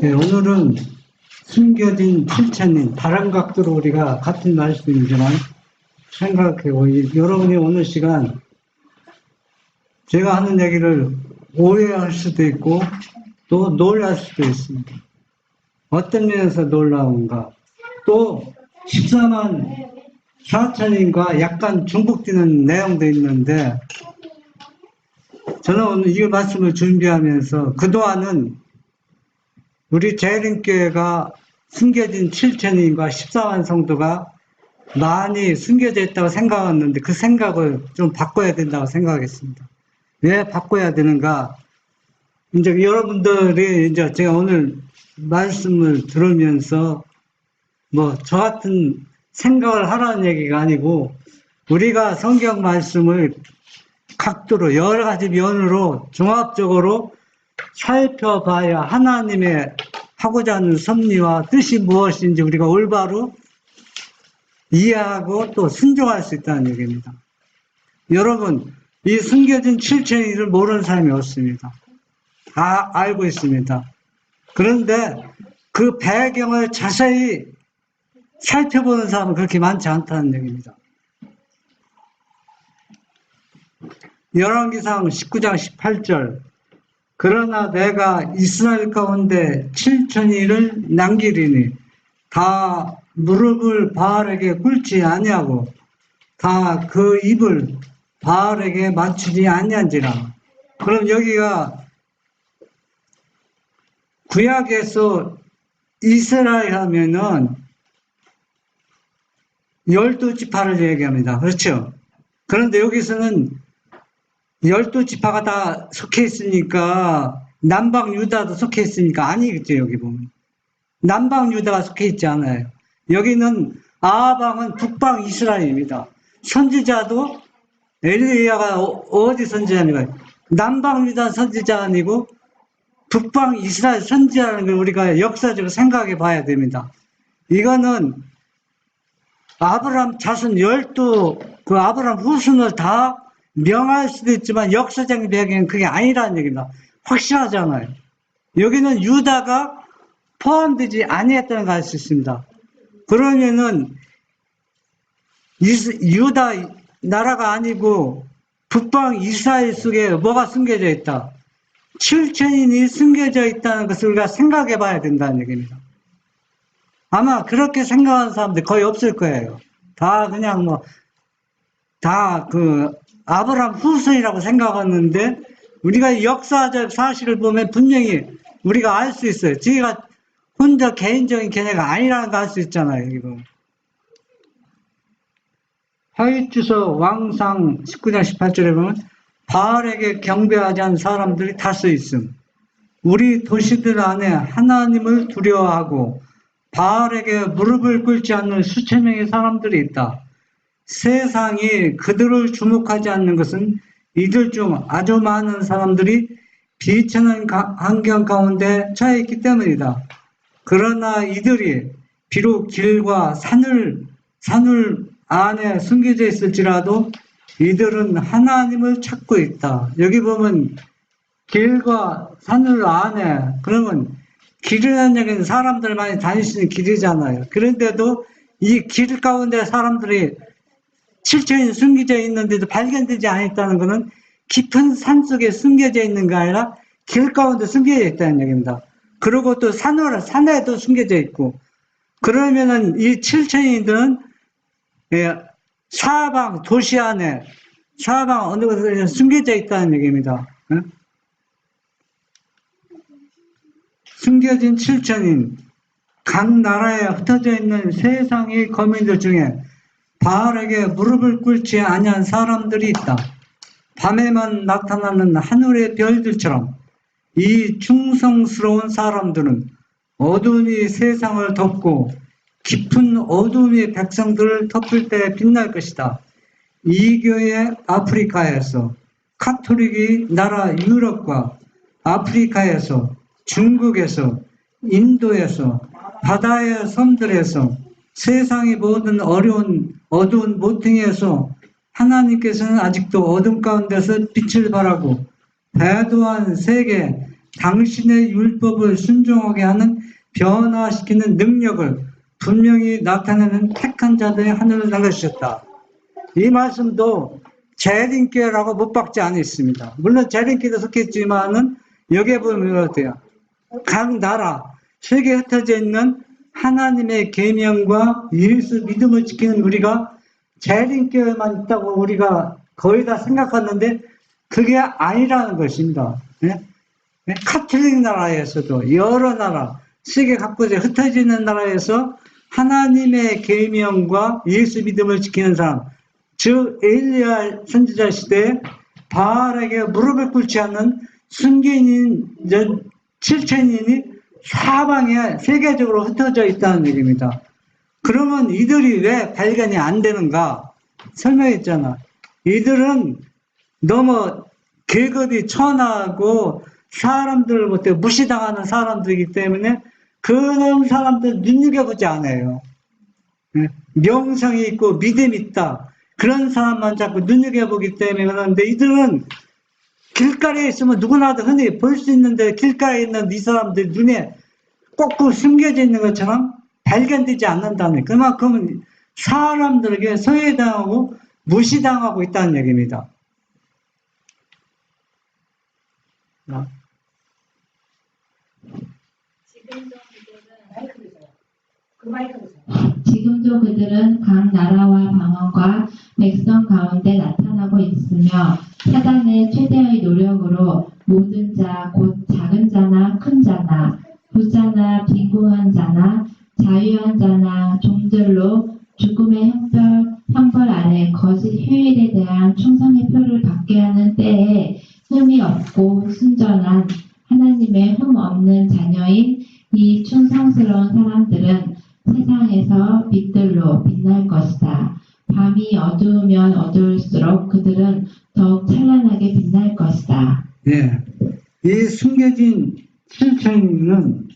네, 오늘은 숨겨진 칠천인, 다른 각도로 우리가 같은 말씀이지만 생각해보고, 여러분이 오늘 시간 제가 하는 얘기를 오해할 수도 있고 또 놀랄 수도 있습니다. 어떤 면에서 놀라운가? 또 14만 4천인과 약간 중복되는 내용도 있는데, 저는 오늘 이 말씀을 준비하면서 그동안은 우리 재림교회가 숨겨진 7천인과 14만 성도가 많이 숨겨져 있다고 생각했는데, 그 생각을 좀 바꿔야 된다고 생각하겠습니다. 왜 바꿔야 되는가? 이제 여러분들이 이제 제가 오늘 말씀을 들으면서 저 같은 생각을 하라는 얘기가 아니고, 우리가 성경 말씀을 각도로 여러 가지 면으로 종합적으로 살펴봐야 하나님의 하고자 하는 섭리와 뜻이 무엇인지 우리가 올바로 이해하고 또 순종할 수 있다는 얘기입니다. 여러분, 이 숨겨진 7천일을 모르는 사람이 없습니다. 다 알고 있습니다. 그런데 그 배경을 자세히 살펴보는 사람은 그렇게 많지 않다는 얘기입니다. 열왕기상 19장 18절, 그러나 내가 이스라엘 가운데 7천일을 남기리니 다 무릎을 바알에게 꿇지 아니하고 다 그 입을 바알에게 맞추지 아니한지라. 그럼 여기가 구약에서 이스라엘 하면은 12지파를 얘기합니다. 그렇죠? 그런데 여기서는 12지파가 다 속해 있으니까, 남방 유다도 속해 있으니까 아니겠죠. 여기 보면 남방 유다가 속해 있지 않아요. 여기는 아방은 북방 이스라엘입니다. 선지자도 엘리야가 어디 선지자입니까? 남방 유다 선지자가 아니고 북방 이스라엘 선지자라는 걸 우리가 역사적으로 생각해 봐야 됩니다. 이거는 아브라함 자손 12, 그 아브라함 후손을 다 명할 수도 있지만 역사적인 배경은 그게 아니라는 얘기입니다. 확실하잖아요. 여기는 유다가 포함되지 아니했다는 걸 알 수 있습니다. 그러면은 유다 나라가 아니고 북방 이스라엘 속에 뭐가 숨겨져 있다? 7천인이 숨겨져 있다는 것을 우리가 생각해 봐야 된다는 얘기입니다. 아마 그렇게 생각하는 사람들 거의 없을 거예요. 다 그냥 다 아브라함 후손이라고 생각하는데, 우리가 역사적 사실을 보면 분명히 우리가 알 수 있어요. 지가 혼자 개인적인 견해가 아니라는 걸 알 수 있잖아요. 이거. 하윗주서 왕상 19장 18절에 보면 바알에게 경배하지 않은 사람들이 다수 있음. 우리 도시들 안에 하나님을 두려워하고 바알에게 무릎을 꿇지 않는 수천 명의 사람들이 있다. 세상이 그들을 주목하지 않는 것은 이들 중 아주 많은 사람들이 비천한 환경 가운데 처해 있기 때문이다. 그러나 이들이 비록 길과 산을 안에 숨겨져 있을지라도 이들은 하나님을 찾고 있다. 여기 보면 길과 산을 안에, 그러면 길이라는 얘기는 사람들 많이 다니시는 길이잖아요. 그런데도 이 길 가운데 사람들이 7천이 숨겨져 있는데도 발견되지 않았다는 것은 깊은 산 속에 숨겨져 있는 게 아니라 길 가운데 숨겨져 있다는 얘기입니다. 그리고 또 산에도 숨겨져 있고, 그러면은 이 7천인들은 사방 도시 안에, 사방 어느 곳에 숨겨져 있다는 얘기입니다. 숨겨진 7천인, 각 나라에 흩어져 있는 세상의 거민들 중에 바알에게 무릎을 꿇지 아니한 사람들이 있다. 밤에만 나타나는 하늘의 별들처럼 이 충성스러운 사람들은 어둠이 세상을 덮고 깊은 어둠이 백성들을 덮을 때 빛날 것이다. 이 교회 아프리카에서, 카톨릭이 나라 유럽과 아프리카에서, 중국에서, 인도에서, 바다의 섬들에서, 세상의 모든 어두운 모퉁이에서 하나님께서는 아직도 어둠 가운데서 빛을 발하고 배도한 세계 당신의 율법을 순종하게 하는 변화시키는 능력을 분명히 나타내는 택한 자들의 하늘을 날려주셨다. 이 말씀도 재림교회라고 못 박지 않았습니다. 물론 재림교회도 속했지만은 여기에 보면 어때요? 각 나라, 세계에 흩어져 있는 하나님의 계명과 예수 믿음을 지키는 우리가 재림교회만 있다고 우리가 거의 다 생각하는데 그게 아니라는 것입니다. 네? 카톨릭 나라에서도 여러 나라, 세계 각국에 흩어져 있는 나라에서 하나님의 계명과 예수 믿음을 지키는 사람, 즉 엘리야 선지자 시대에 바알에게 무릎을 꿇지 않는 순교인인 7천인이 사방에 세계적으로 흩어져 있다는 얘기입니다. 그러면 이들이 왜 발견이 안 되는가? 설명했잖아. 이들은 너무 계급이 천하고 사람들을 못해 무시당하는 사람들이기 때문에 그런 사람들 눈여겨보지 않아요. 명성이 있고 믿음이 있다. 그런 사람만 자꾸 눈여겨보기 때문에 그러는데 이들은 길가에 있으면 누구나도 흔히 볼 수 있는데 길가에 있는 이 사람들 눈에 꼭꼭 숨겨져 있는 것처럼 발견되지 않는다는 그만큼 사람들에게 소외당하고 무시당하고 있다는 얘기입니다. 지금도 그들은 각 나라와 방언과 백성 가운데 나타나고 있으며 사단의 최대의 노력으로 모든 자, 곧 작은 자나 큰 자나 부자나 빈궁한 자나 자유한 자나 종들로 죽음의 형벌 아래 거짓 휴일에 대한 충성의 표를 받게 하는 때에 흠이 없고 순전한 하나님의 흠 없는 자녀인 이 충성스러운 사람들은 세상에서 빛들로 빛날 것이다. 밤이 어두우면 어두울수록 그들은 더욱 찬란하게 빛날 것이다. 예. 이 숨겨진 7천인은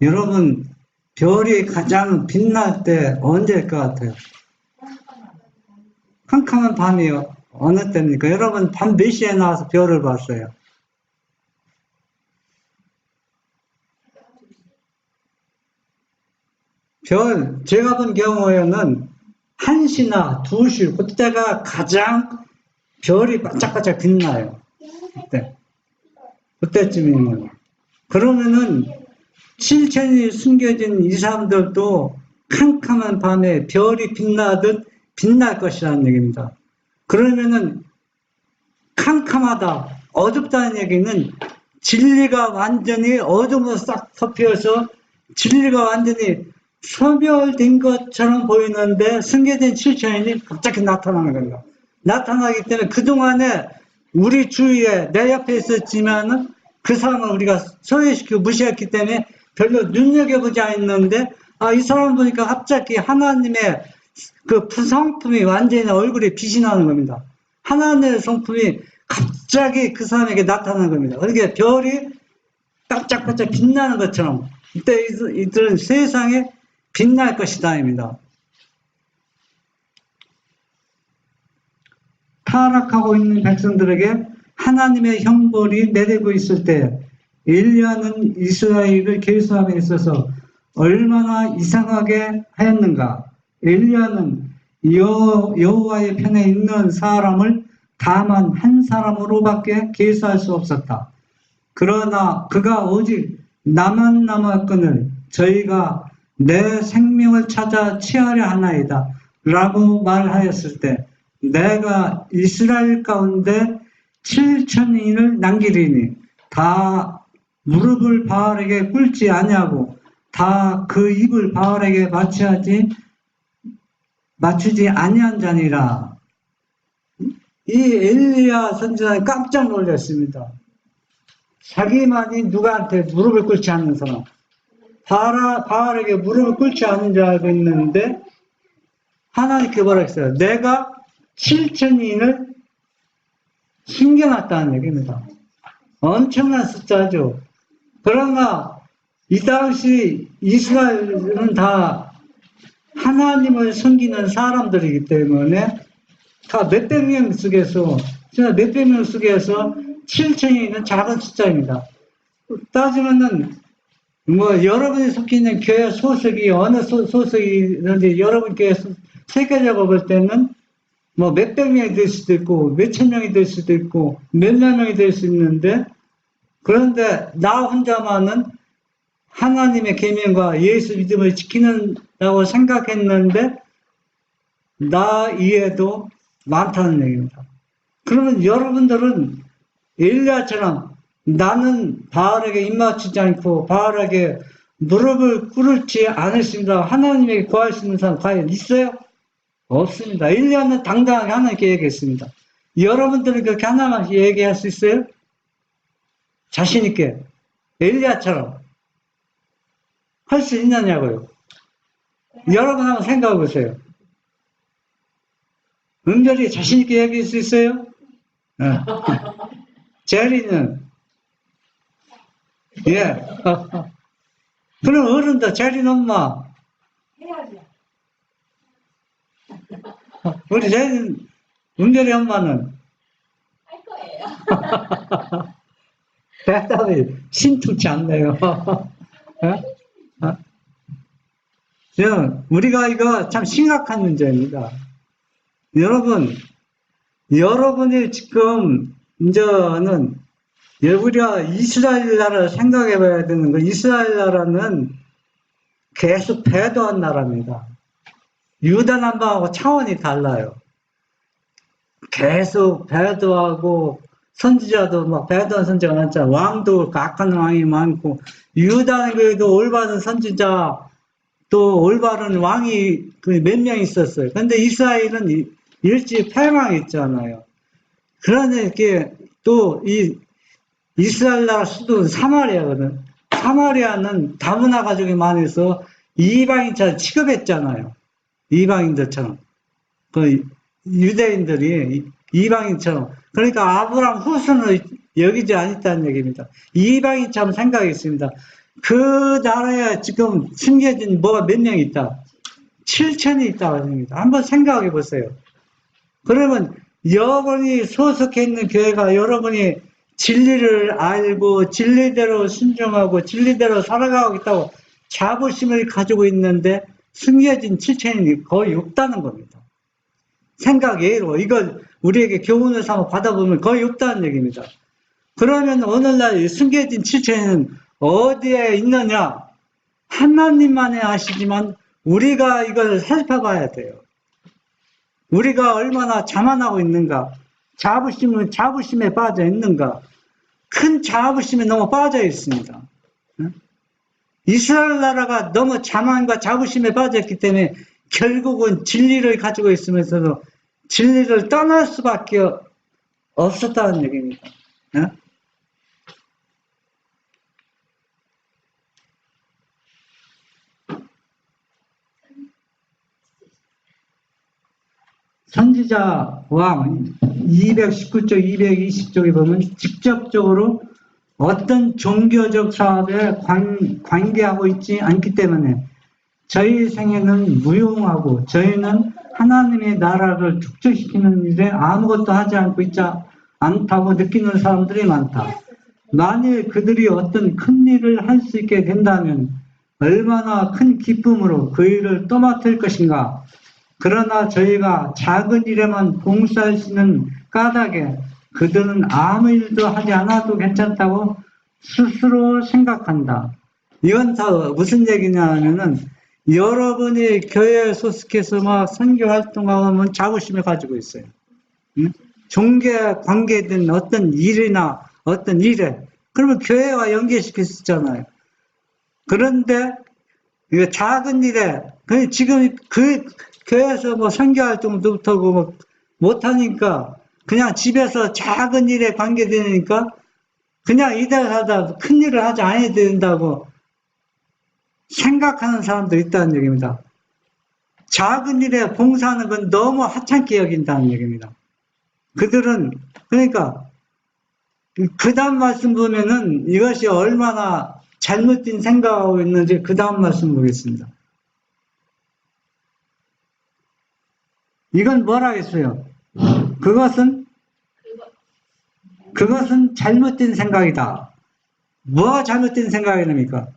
여러분 별이 가장 빛날 때 언제일 것 같아요? 캄캄한 밤이 어느 때입니까? 여러분 밤 몇 시에 나와서 별을 봤어요? 별, 제가 본 경우에는 1시나 2시, 그때가 가장 별이 반짝반짝 빛나요. 그때쯤이면. 그러면은 7천이 숨겨진 이 사람들도 캄캄한 밤에 별이 빛나듯 빛날 것이라는 얘기입니다. 그러면은 캄캄하다, 어둡다는 얘기는 진리가 완전히 어둠으로 싹 덮여서 진리가 완전히 소멸된 것처럼 보이는데 숨겨진 7천인이 갑자기 나타나는 겁니다. 나타나기 때문에 그동안에 우리 주위에 내 옆에 있었지만은 그 사람을 우리가 소외시키고 무시했기 때문에 별로 눈여겨보지 않았는데 이 사람 보니까 갑자기 하나님의 그 성품이 완전히 얼굴에 빛이 나는 겁니다. 하나님의 성품이 갑자기 그 사람에게 나타나는 겁니다. 그러니까 별이 반짝반짝 빛나는 것처럼 이때 이들은 세상에 빛날 것이다 입니다. 타락하고 있는 백성들에게 하나님의 형벌이 내리고 있을 때 엘리야는 이스라엘을 계수함에 있어서 얼마나 이상하게 하였는가. 엘리야는 여호와의 편에 있는 사람을 다만 한 사람으로밖에 계수할 수 없었다. 그러나 그가 오직 나만 남았거늘 저희가 내 생명을 찾아 취하려 하나이다 라고 말하였을 때 내가 이스라엘 가운데 7천인을 남기리니 다 무릎을 바알에게 꿇지 아니하고 다 그 입을 바알에게 맞추지 아니한 자니라. 이 엘리야 선지자는 깜짝 놀랐습니다. 자기만이 누구한테 무릎을 꿇지 않는 사람, 바알에게 무릎을 꿇지 않은 줄 알고 있는데 하나님께 뭐라 했어요? 내가 7천인을 숨겨놨다는 얘기입니다. 엄청난 숫자죠. 그러나 이 당시 이스라엘은 다 하나님을 섬기는 사람들이기 때문에 다 몇백 명 속에서 7층이는 작은 숫자입니다. 따지면은 뭐 여러분이 속해 있는 교회 소속이 어느 소속이든지 여러분 교회 세계적으로 볼 때는 뭐 몇백 명이 될 수도 있고 몇천 명이 될 수도 있고 몇몇 명이 될 수 있는데, 그런데 나 혼자만은 하나님의 계명과 예수 믿음을 지키는다고 생각했는데 나 이외에도 많다는 얘기입니다. 그러면 여러분들은 엘리야처럼 나는 바알에게 입맞추지 않고 바알에게 무릎을 꿇지 않으신다, 하나님에게 구할 수 있는 사람 과연 있어요? 없습니다. 엘리야는 당당하게 하나님께 얘기했습니다. 여러분들은 그렇게 하나님께 얘기할 수 있어요? 자신 있게 엘리야처럼 할 수 있느냐고요. 여러분 한번 생각해 보세요. 은별이 자신 있게 얘기할 수 있어요? 네. 제리는 예. 그럼 어른도 제리는 엄마. 해야지. 우리 제리는 은별이 엄마는 할 거예요. 대답이 신통치 않네요. 우리가 이거 참 심각한 문제입니다. 여러분이 지금 이제는 우리가 이스라엘 나라를 생각해 봐야 되는 거, 이스라엘 나라는 계속 배도한 나라입니다. 유다 남방하고 차원이 달라요. 계속 배도하고 선지자도 막 배도한 선지자가 많잖아요. 왕도 악한 왕이 많고, 유다는 그래도 올바른 선지자 또 올바른 왕이 몇 명 있었어요. 근데 이스라엘은 일찍 패망했잖아요. 그런데 이렇게 또 이스라엘 나라 수도는 사마리아거든. 사마리아는 다문화 가족이 많아서 이방인처럼 취급했잖아요. 이방인들처럼. 그 유대인들이 이방인처럼. 그러니까 아브라함 후손을 여기지 않았다는 얘기입니다. 이방인처럼 생각했습니다. 그 나라에 지금 숨겨진 뭐가 몇 명 있다? 7천이 있다고 합니다. 한번 생각해 보세요. 그러면 여러분이 소속해 있는 교회가 여러분이 진리를 알고 진리대로 순종하고 진리대로 살아가고 있다고 자부심을 가지고 있는데 숨겨진 7천이 거의 없다는 겁니다. 생각외로 이걸 우리에게 교훈을 삼아 받아보면 거의 없다는 얘기입니다. 그러면 오늘날 숨겨진 7천은 어디에 있느냐? 하나님만이 아시지만 우리가 이걸 살펴봐야 돼요. 우리가 얼마나 자만하고 있는가? 자부심에 빠져 있는가? 큰 자부심에 너무 빠져 있습니다. 이스라엘 나라가 너무 자만과 자부심에 빠져 있기 때문에 결국은 진리를 가지고 있으면서도 진리를 떠날 수밖에 없었다는 얘기입니다. 선지자 왕 219쪽, 220쪽에 보면 직접적으로 어떤 종교적 사업에 관계하고 있지 않기 때문에 저희 생애는 무용하고 저희는 하나님의 나라를 축적시키는 일에 아무것도 하지 않고 있지 않다고 느끼는 사람들이 많다. 만일 그들이 어떤 큰 일을 할 수 있게 된다면 얼마나 큰 기쁨으로 그 일을 떠맡을 것인가. 그러나 저희가 작은 일에만 봉사할 수 있는 까닭에 그들은 아무 일도 하지 않아도 괜찮다고 스스로 생각한다. 이건 다 무슨 얘기냐 하면은 여러분이 교회에 소속해서 막 선교 활동하고 하면 자부심을 가지고 있어요. 종교에 관계된 어떤 일이나 어떤 일에 그러면 교회와 연계시킬 수 있잖아요. 그런데 이거 작은 일에 지금 그 교회에서 뭐 선교 활동도 못하고 뭐 못하니까 그냥 집에서 작은 일에 관계되니까 그냥 이대로 하다 큰 일을 하지 않아야 된다고 생각하는 사람도 있다는 얘기입니다. 작은 일에 봉사하는 건 너무 하찮게 여긴다는 얘기입니다. 그들은 그러니까 그 다음 말씀 보면은 이것이 얼마나 잘못된 생각하고 있는지 그 다음 말씀 보겠습니다. 이건 뭐라 했어요? 그것은 그것은 잘못된 생각이다. 뭐가 잘못된 생각이랍니까?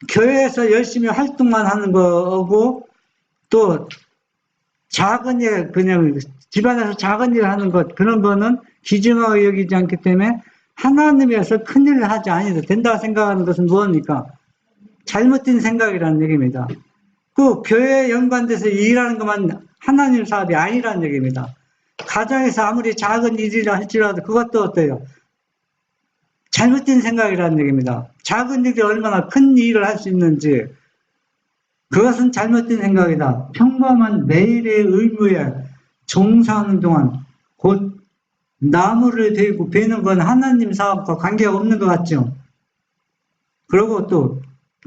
교회에서 열심히 활동만 하는 거고, 또 작은 일, 그냥 집안에서 작은 일 하는 것, 그런 거는 귀중하게 여기지 않기 때문에 하나님에서 큰 일을 하지 않아도 된다 생각하는 것은 무엇입니까? 잘못된 생각이라는 얘기입니다. 그 교회에 연관돼서 일하는 것만 하나님 사업이 아니라는 얘기입니다. 가정에서 아무리 작은 일이라 할지라도 그것도 어때요? 잘못된 생각이라는 얘기입니다. 작은 일이 얼마나 큰 일을 할 수 있는지, 그것은 잘못된 생각이다. 평범한 매일의 의무에 종사하는 동안 곧 나무를 들고 베는 건 하나님 사업과 관계가 없는 것 같죠. 그리고 또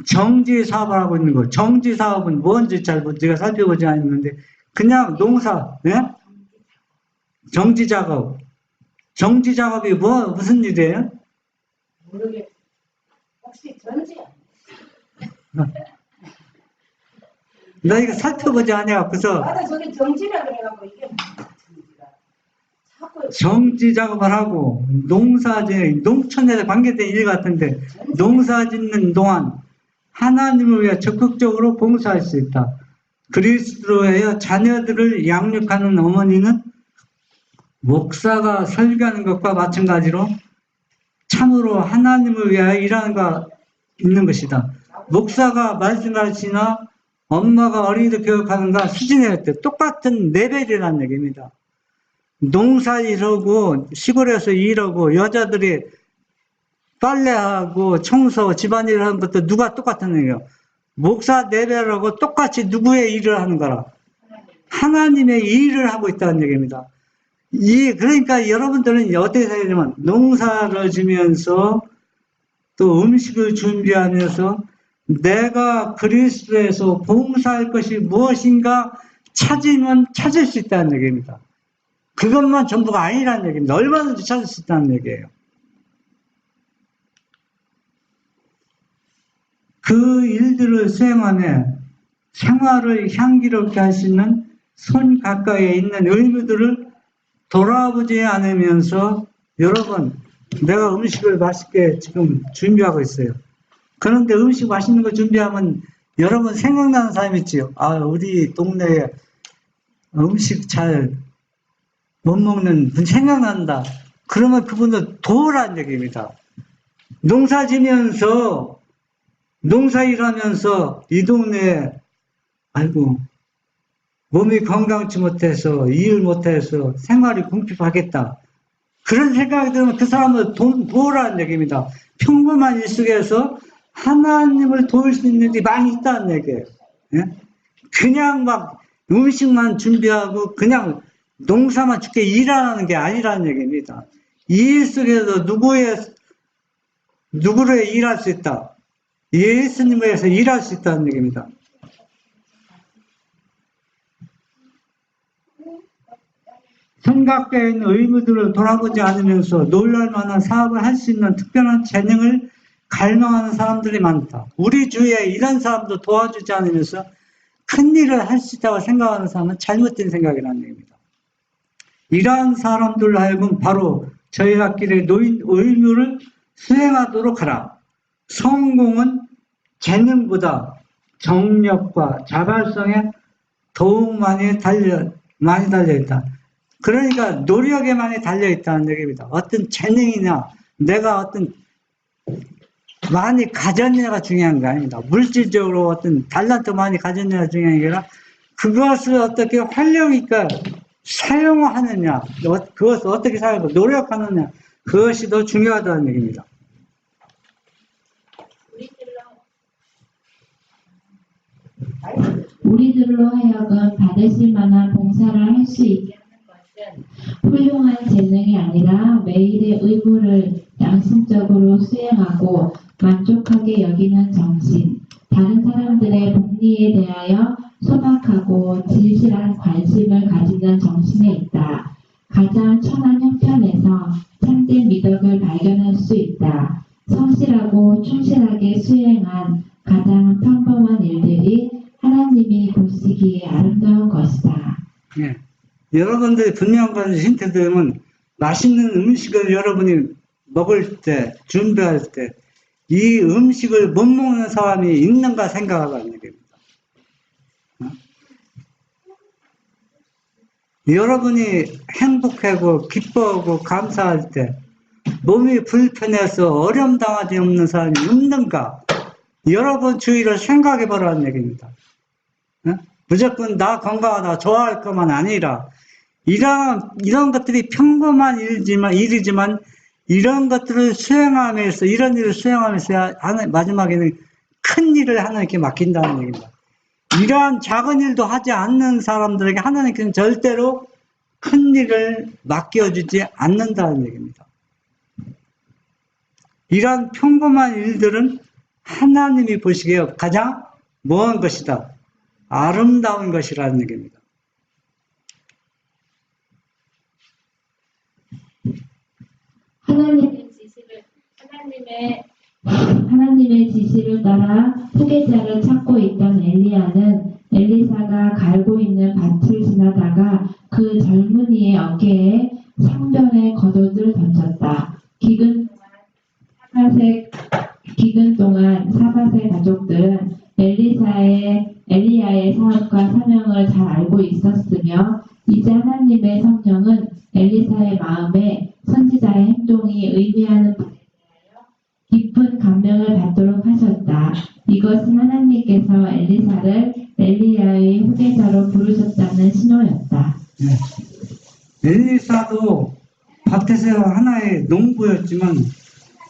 정지 사업을 하고 있는 거. 정지 사업은 뭔지 잘 제가 살펴보지 않았는데 그냥 농사, 예? 정지 작업. 정지 작업이 무슨 일이에요? 모르겠어요. 혹시 전지? 나 이거 살펴보지 않아갖고서 맞아, 저게 정지라 그래갖고 이게 뭐야, 정지라. 자꾸 정지 작업을 하고 농촌에 관계된 일 같은데 농사 짓는 동안 하나님을 위해 적극적으로 봉사할 수 있다. 그리스도의 자녀들을 양육하는 어머니는 목사가 설교하는 것과 마찬가지로 참으로 하나님을 위하여 일하는 거 있는 것이다. 목사가 말씀하시나 엄마가 어린이들 교육하는가 수준일 때 똑같은 레벨이라는 얘기입니다. 농사 일하고 시골에서 일하고 여자들이 빨래하고 청소 집안일 하는 것도 누가 똑같은 얘기예요. 목사 레벨하고 똑같이 누구의 일을 하는 거라? 하나님의 일을 하고 있다는 얘기입니다. 그러니까 여러분들은 어떻게 생각하냐면 농사를 지면서 또 음식을 준비하면서 내가 그리스도에서 봉사할 것이 무엇인가 찾으면 찾을 수 있다는 얘기입니다. 그것만 전부가 아니라는 얘기입니다. 얼마든지 찾을 수 있다는 얘기예요. 그 일들을 수행하며 생활을 향기롭게 할 수 있는 손 가까이에 있는 의무들을 돌아보지 않으면서 여러분, 내가 음식을 맛있게 지금 준비하고 있어요. 그런데 음식 맛있는 거 준비하면 여러분 생각나는 사람 있지요. 아, 우리 동네에 음식 잘 못 먹는 분 생각난다. 그러면 그분은 도우라는 얘기입니다. 농사 지면서, 농사 일하면서 이 동네에, 아이고, 몸이 건강치 못해서, 일 못해서 생활이 궁핍하겠다. 그런 생각이 들면 그 사람을 도우라는 얘기입니다. 평범한 일 속에서 하나님을 도울 수 있는 일이 많이 있다는 얘기예요. 예? 그냥 막 음식만 준비하고 그냥 농사만 죽게 일하는 게 아니라는 얘기입니다. 이 일 속에서 누구를 일할 수 있다. 예수님을 위해서 일할 수 있다는 얘기입니다. 생각되어 있는 의무들을 돌아보지 않으면서 놀랄 만한 사업을 할 수 있는 특별한 재능을 갈망하는 사람들이 많다. 우리 주위에 이런 사람도 도와주지 않으면서 큰 일을 할 수 있다고 생각하는 사람은 잘못된 생각이라는 얘기입니다. 이러한 사람들로 하여금 바로 저희 학길에 놓인 의무를 수행하도록 하라. 성공은 재능보다 정력과 자발성에 더욱 많이 달려있다. 그러니까 노력에 많이 달려있다는 얘기입니다. 어떤 재능이냐, 내가 어떤 많이 가졌냐가 중요한 게 아닙니다. 물질적으로 어떤 달란트 많이 가졌냐가 중요한 게 아니라 그것을 어떻게 활용 있게 사용하느냐, 그것을 어떻게 사용하고 노력하느냐, 그것이 더 중요하다는 얘기입니다. 우리들로 하여금 받으실 만한 봉사를 할 수 있게 하는 것은 훌륭한 재능이 아니라 매일의 의무를 양심적으로 수행하고 만족하게 여기는 정신, 다른 사람들의 복리에 대하여 소박하고 진실한 관심을 가지는 정신에 있다. 가장 천한 형편에서 참된 미덕을 발견할 수 있다. 성실하고 충실하게 수행한 가장 평범한 일들이 하나님이 보시기에 아름다운 것이다. 예. 여러분들이 분명한 것을 힌트 드리면 맛있는 음식을 여러분이 먹을 때, 준비할 때, 이 음식을 못 먹는 사람이 있는가 생각하라는 얘기입니다. 여러분이 행복하고 기뻐하고 감사할 때 몸이 불편해서 어려움 당하지 없는 사람이 없는가? 여러분 주위를 생각해 보라는 얘기입니다. 무조건 나 건강하다 좋아할 것만 아니라 이런 것들이 평범한 일이지만 이런 것들을 수행하면서 이런 일을 수행하면서 마지막에는 큰 일을 하나님께 맡긴다는 얘기입니다. 이러한 작은 일도 하지 않는 사람들에게 하나님께는 절대로 큰 일을 맡겨주지 않는다는 얘기입니다. 이러한 평범한 일들은 하나님이 보시기에 가장 뭐한 것이다? 아름다운 것이라는 얘기입니다. 하나님의 지시를 따라 후계자를 찾고 있던 엘리야는 엘리사가 갈고 있는 밭을 지나다가 그 젊은이의 어깨에 상변의 겉옷을 던졌다. 기근 동안 사밧의 가족들은 엘리야의 사업과 사명을 잘 알고 있었으며 이제 하나님의 성령은 엘리사의 마음에 선지자의 행동이 의미하는 바에 대하여 깊은 감명을 받도록 하셨다. 이것은 하나님께서 엘리사를 엘리야의 후계자로 부르셨다는 신호였다. 엘리사도 밭에서 하나의 농부였지만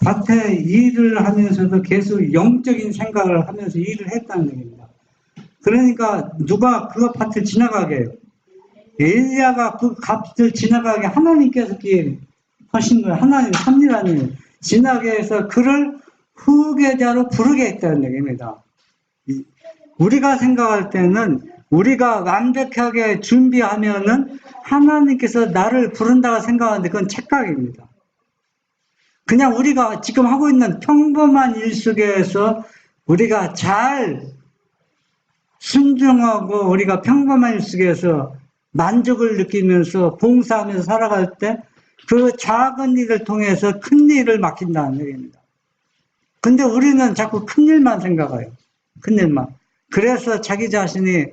밭에 일을 하면서도 계속 영적인 생각을 하면서 일을 했다는 얘기입니다. 그러니까 누가 그 밭을 지나가게 해요? 엘리야가 그 밭을 지나가게 하나님께서 하신 거예요. 하나님 섭리라는 지나게 해서 그를 후계자로 부르게 했다는 얘기입니다. 우리가 생각할 때는 우리가 완벽하게 준비하면은 하나님께서 나를 부른다고 생각하는데 그건 착각입니다. 그냥 우리가 지금 하고 있는 평범한 일 속에서 우리가 잘 순종하고 우리가 평범한 일 속에서 만족을 느끼면서 봉사하면서 살아갈 때 그 작은 일을 통해서 큰 일을 맡긴다는 얘기입니다. 근데 우리는 자꾸 큰 일만 생각해요. 큰 일만. 그래서 자기 자신이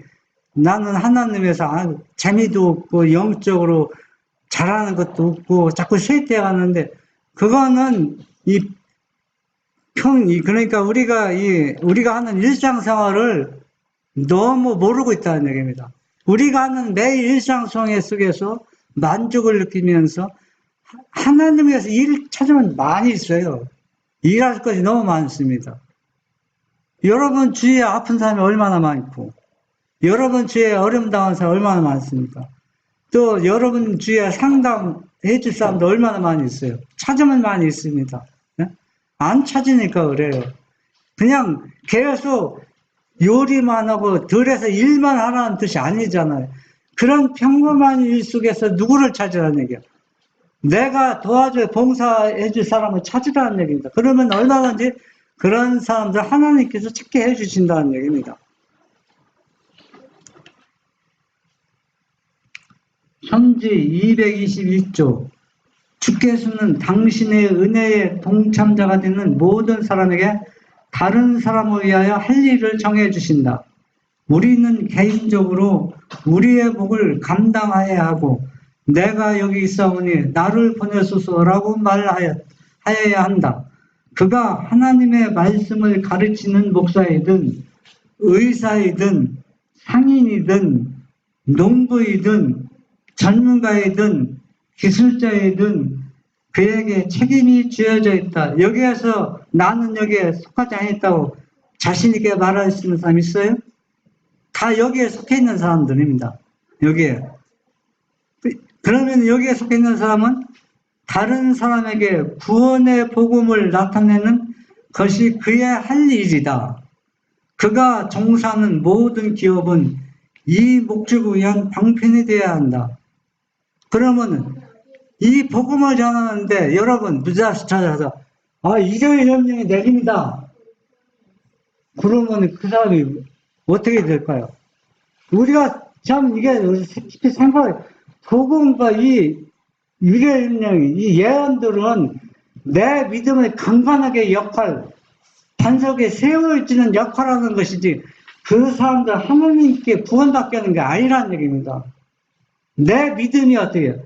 나는 하나님에서 재미도 없고 영적으로 잘하는 것도 없고 자꾸 쇠퇴하는데 그거는 그러니까 우리가 하는 일상생활을 너무 모르고 있다는 얘기입니다. 우리가 하는 매일 일상생활 속에서 만족을 느끼면서 하나님에서 일 찾으면 많이 있어요. 일할 것이 너무 많습니다. 여러분 주위에 아픈 사람이 얼마나 많고 여러분 주위에 어려움 당한 사람이 얼마나 많습니까? 또 여러분 주위에 상담해 줄 사람도 얼마나 많이 있어요. 찾으면 많이 있습니다. 안 찾으니까 그래요. 그냥 계속 요리만 하고 들에서 일만 하라는 뜻이 아니잖아요. 그런 평범한 일 속에서 누구를 찾으라는 얘기야? 내가 봉사해 줄 사람을 찾으라는 얘기입니다. 그러면 얼마든지 그런 사람들 하나님께서 찾게 해 주신다는 얘기입니다. 선지 221조 주께서는 당신의 은혜의 동참자가 되는 모든 사람에게 다른 사람을 위하여 할 일을 정해 주신다. 우리는 개인적으로 우리의 복을 감당하여야 하고 내가 여기 있사오니 나를 보내소서라고 말하여야 한다. 그가 하나님의 말씀을 가르치는 목사이든 의사이든 상인이든 농부이든 전문가이든 기술자이든 그에게 책임이 주어져 있다. 여기에서 나는 여기에 속하지 않았다고 자신 있게 말할 수 있는 사람 있어요? 다 여기에 속해 있는 사람들입니다. 여기에. 그러면 여기에 속해 있는 사람은 다른 사람에게 구원의 복음을 나타내는 것이 그의 할 일이다. 그가 종사하는 모든 기업은 이 목적을 위한 방편이 되어야 한다. 그러면 이 복음을 전하는데 여러분 무자스 찾아서 일요일 협령이 내립니다. 그러면 그 사람이 어떻게 될까요? 우리가 참 이게 생각해 복음과 이 유대인령, 이 예언들은 내 믿음을 강건하게 반석에 세워지는 역할을 하는 것이지, 그 사람들 하나님께 구원받게 하는 게 아니라는 얘기입니다. 내 믿음이 어떻게 해요?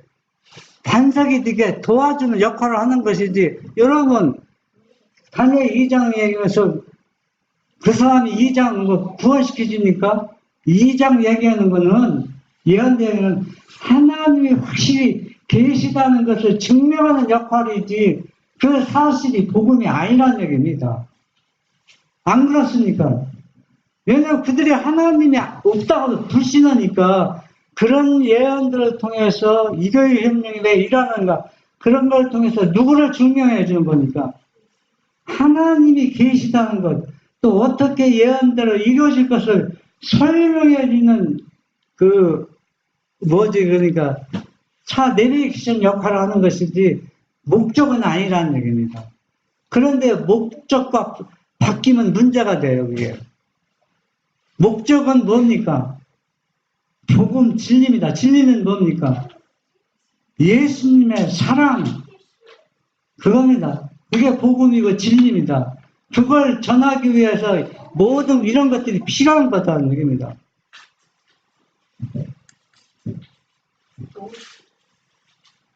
반석이 되게 도와주는 역할을 하는 것이지, 여러분, 다니엘 2장 얘기하면서 그 사람이 2장 구원시켜주니까 2장 얘기하는 거는, 예언되는 하나님이 확실히 계시다는 것을 증명하는 역할이지, 그 사실이 복음이 아니라는 얘기입니다. 안 그렇습니까? 왜냐하면 그들이 하나님이 없다고 불신하니까 그런 예언들을 통해서 이거의 혁명이 왜 일어나는가, 그런 걸 통해서 누구를 증명해 주는 거니까 하나님이 계시다는 것, 또 어떻게 예언대로 이루어질 것을 설명해 주는 그러니까 내비게이션 역할을 하는 것이지 목적은 아니라는 얘기입니다. 그런데 목적과 바뀌면 문제가 돼요. 그게 목적은 뭡니까? 복음, 진리입니다. 진리는 뭡니까? 예수님의 사랑, 그겁니다. 그게 복음이고 진리입니다. 그걸 전하기 위해서 모든 이런 것들이 필요한 거다는 얘기입니다.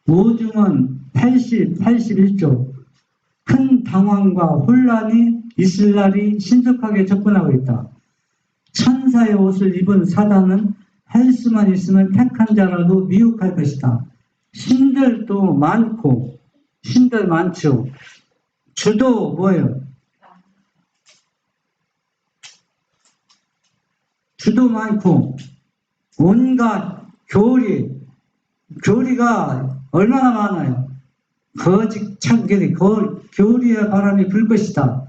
오중은 81조. 큰 당황과 혼란이 있을 날이 신속하게 접근하고 있다. 천사의 옷을 입은 사단은 헬스만 있으면 택한 자라도 미혹할 것이다. 신들도 많고, 신들 많죠. 주도 뭐예요? 주도 많고, 온갖 교리가 얼마나 많아요. 거짓 참교리, 교리의 바람이 불 것이다.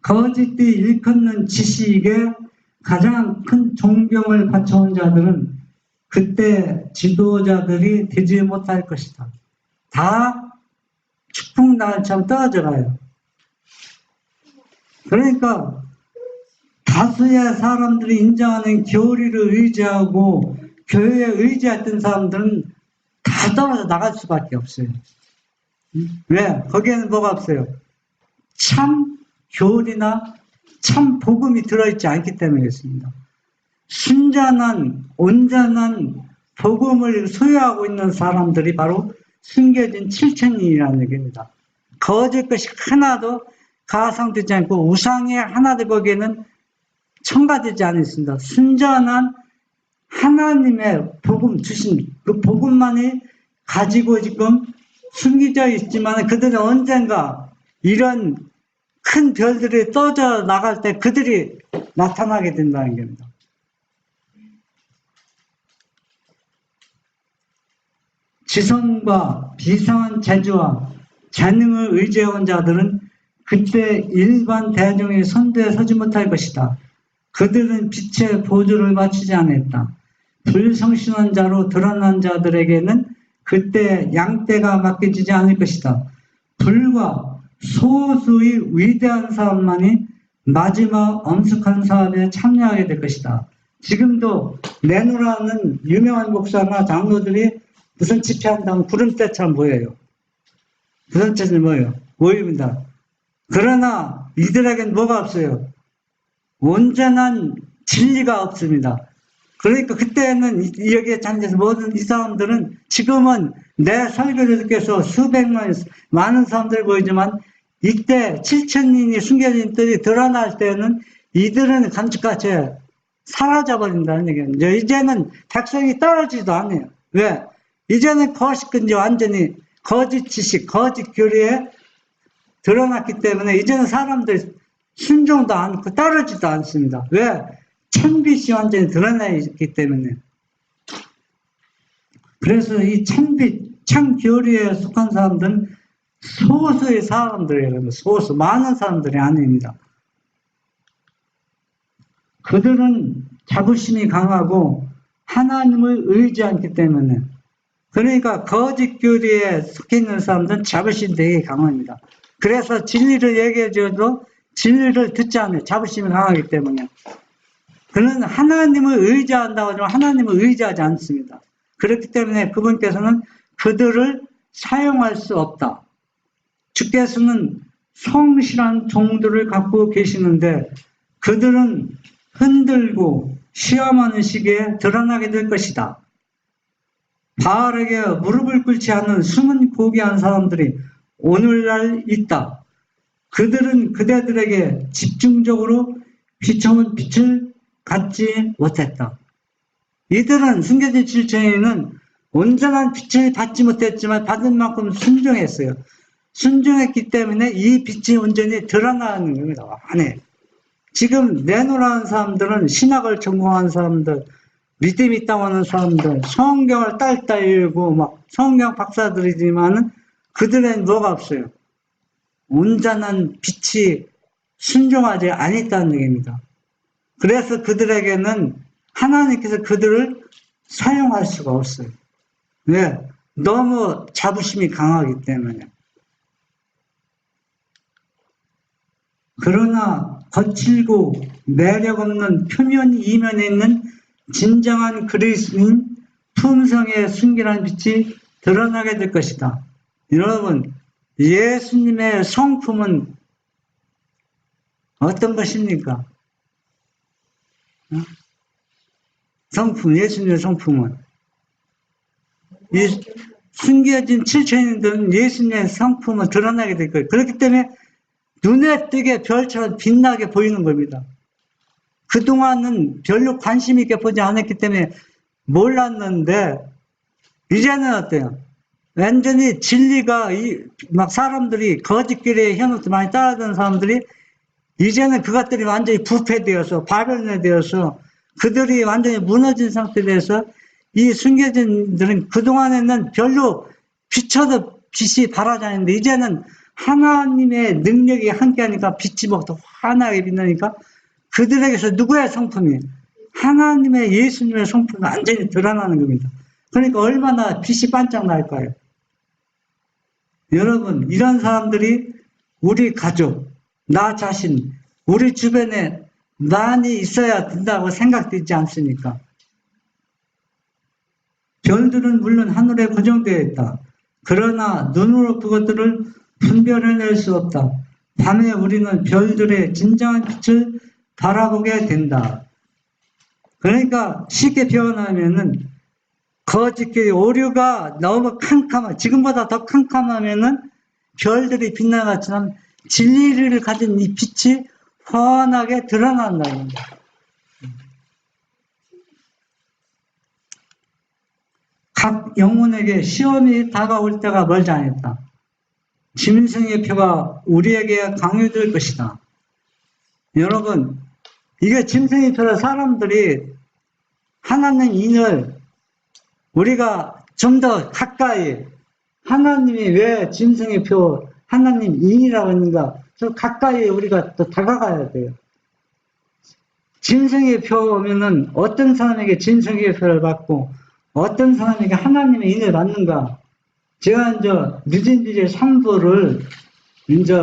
거짓이 일컫는 지식에 가장 큰 존경을 바쳐온 자들은 그때 지도자들이 되지 못할 것이다. 다 축풍나일처럼 떨어져 가요. 그러니까 다수의 사람들이 인정하는 교리를 의지하고 교회에 의지했던 사람들은 다 떨어져 나갈 수밖에 없어요. 왜? 거기에는 뭐가 없어요? 참 교리나 참 복음이 들어있지 않기 때문이었습니다. 순전한 온전한 복음을 소유하고 있는 사람들이 바로 숨겨진 7천인이라는 얘기입니다. 거짓 것이 하나도 가상되지 않고 우상이 하나도 거기에는 첨가되지 않았습니다. 순전한 하나님의 복음 주신 그 복음만이 가지고 지금 숨겨져 있지만, 그들은 언젠가 이런 큰 별들이 떠져 나갈 때 그들이 나타나게 된다는 겁니다. 지성과 비상한 재주와 재능을 의지해온 자들은 그때 일반 대중의 선두에 서지 못할 것이다. 그들은 빛의 보조를 맞추지 않았다. 불성실한 자로 드러난 자들에게는 그때 양떼가 맡겨지지 않을 것이다. 불과 소수의 위대한 사람만이 마지막 엄숙한 사업에 참여하게 될 것이다. 지금도 내노라는 유명한 목사나 장로들이 무슨 집회한다면 구름대처럼 보여요. 구름대처럼 뭐예요? 모입니다. 그러나 이들에겐 뭐가 없어요? 온전한 진리가 없습니다. 그러니까 그때는 여기에 참여해서 모든 이 사람들은 지금은 내 설교를 듣게서 수백만, 많은 사람들이 보이지만 이때 7천인이 숨겨진 뜰이 드러날 때는 이들은 감쪽같이 사라져버린다는 얘기입니다. 이제는 백성이 떨어지지도 않아요. 왜? 이제는 거짓근지 완전히 거짓 지식, 거짓 교리에 드러났기 때문에 이제는 사람들 순종도 않고 따르지도 않습니다. 왜? 참빛이 완전히 드러나 있기 때문에. 그래서 이 참빛, 참 교리에 속한 사람들은 소수의 사람들이에요. 소수, 많은 사람들이 아닙니다. 그들은 자부심이 강하고 하나님을 의지 않기 때문에. 그러니까 거짓 교리에 속해 있는 사람들은 자부심이 되게 강합니다. 그래서 진리를 얘기해 줘도 진리를 듣지 않아요. 자부심이 강하기 때문에. 그는 하나님을 의지한다고 하지만 하나님을 의지하지 않습니다. 그렇기 때문에 그분께서는 그들을 사용할 수 없다. 주께서는 성실한 종들을 갖고 계시는데 그들은 흔들고 시험하는 시기에 드러나게 될 것이다. 바알에게 무릎을 꿇지 않은 숨은 고귀한 사람들이 오늘날 있다. 그들은 그대들에게 집중적으로 비춰온 빛을 갖지 못했다. 이들은 숨겨진 질서에는 온전한 빛을 받지 못했지만 받은 만큼 순종했어요. 순종했기 때문에 이 빛이 온전히 드러나는 겁니다. 안에. 지금 내노라는 사람들은 신학을 전공한 사람들, 믿음이 있다고 하는 사람들, 성경을 딸딸 읽고 막 성경 박사들이지만은 그들은 뭐가 없어요. 온전한 빛이 순종하지 않았다는 얘기입니다. 그래서 그들에게는 하나님께서 그들을 사용할 수가 없어요. 왜? 너무 자부심이 강하기 때문에. 그러나 거칠고 매력 없는 표면 이면에 있는 진정한 그리스도인 품성의 순결한 빛이 드러나게 될 것이다. 여러분, 예수님의 성품은 어떤 것입니까? 성품, 예수님의 성품은 숨겨진 칠천인들은 예수님의 성품을 드러나게 될 거예요. 그렇기 때문에 눈에 띄게 별처럼 빛나게 보이는 겁니다. 그동안은 별로 관심 있게 보지 않았기 때문에 몰랐는데 이제는 어때요? 완전히 진리가 막 사람들이 거짓길에 현혹도 많이 따라다니는 사람들이 이제는 그것들이 완전히 부패되어서 발현되어서 그들이 완전히 무너진 상태에서 이 숨겨진들은 그동안에는 별로 비춰도 빛이 바라지 않는데 이제는 하나님의 능력이 함께하니까 빛이 막 더 환하게 빛나니까 그들에게서 누구의 성품이 하나님의 예수님의 성품이 완전히 드러나는 겁니다. 그러니까 얼마나 빛이 반짝 날까요? 여러분, 이런 사람들이 우리 가족, 나 자신, 우리 주변에 많이 있어야 된다고 생각되지 않습니까? 별들은 물론 하늘에 고정되어 있다. 그러나 눈으로 그것들을 분별해낼 수 없다. 밤에 우리는 별들의 진정한 빛을 바라보게 된다. 그러니까 쉽게 표현하면은 거짓길 오류가 너무 지금보다 더 캄캄하면은 별들이 빛나는 것처럼 진리를 가진 이 빛이 환하게 드러난다는 겁니다. 각 영혼에게 시험이 다가올 때가 멀지 않았다. 짐승의 표가 우리에게 강요될 것이다. 여러분, 이게 짐승의 표라 사람들이 하나님 인을 우리가 좀 더 가까이 하나님이 왜 짐승의 표 하나님 인이라고 하는가 좀 가까이 우리가 더 다가가야 돼요. 짐승의 표면은 어떤 사람에게 짐승의 표를 받고 어떤 사람에게 하나님의 인을 받는가. 제가 이제 늦은 주제 3부를 이제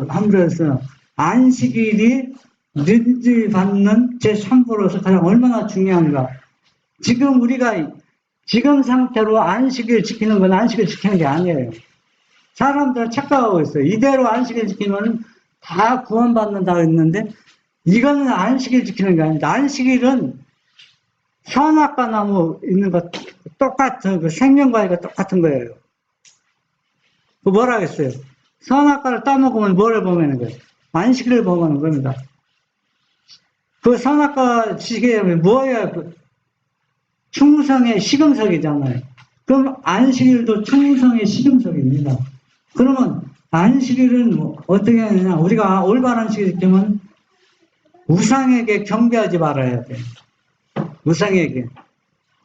함으로써 안식일이 늦은 받는 제 3부로서 가장 얼마나 중요한가. 지금 우리가 지금 상태로 안식일 지키는 건 안식일 지키는 게 아니에요. 사람들은 착각하고 있어요. 이대로 안식일 지키면 다 구원받는다고 했는데 이거는 안식일 지키는 게 아니다. 안식일은 선악과 나무 있는 거 똑같은 그 생명과가 똑같은 거예요. 그 뭐라 했어요? 선악과를 따먹으면 뭐를 범하는 거예요? 안식일을 범하는 겁니다. 그 선악과 지키려면 뭐예요? 충성의 시금석이잖아요. 그럼 안식일도 충성의 시금석입니다. 그러면 안식일은 어떻게 하느냐? 우리가 올바른 안식일 지키면 우상에게 경배하지 말아야 돼요. 우상에게.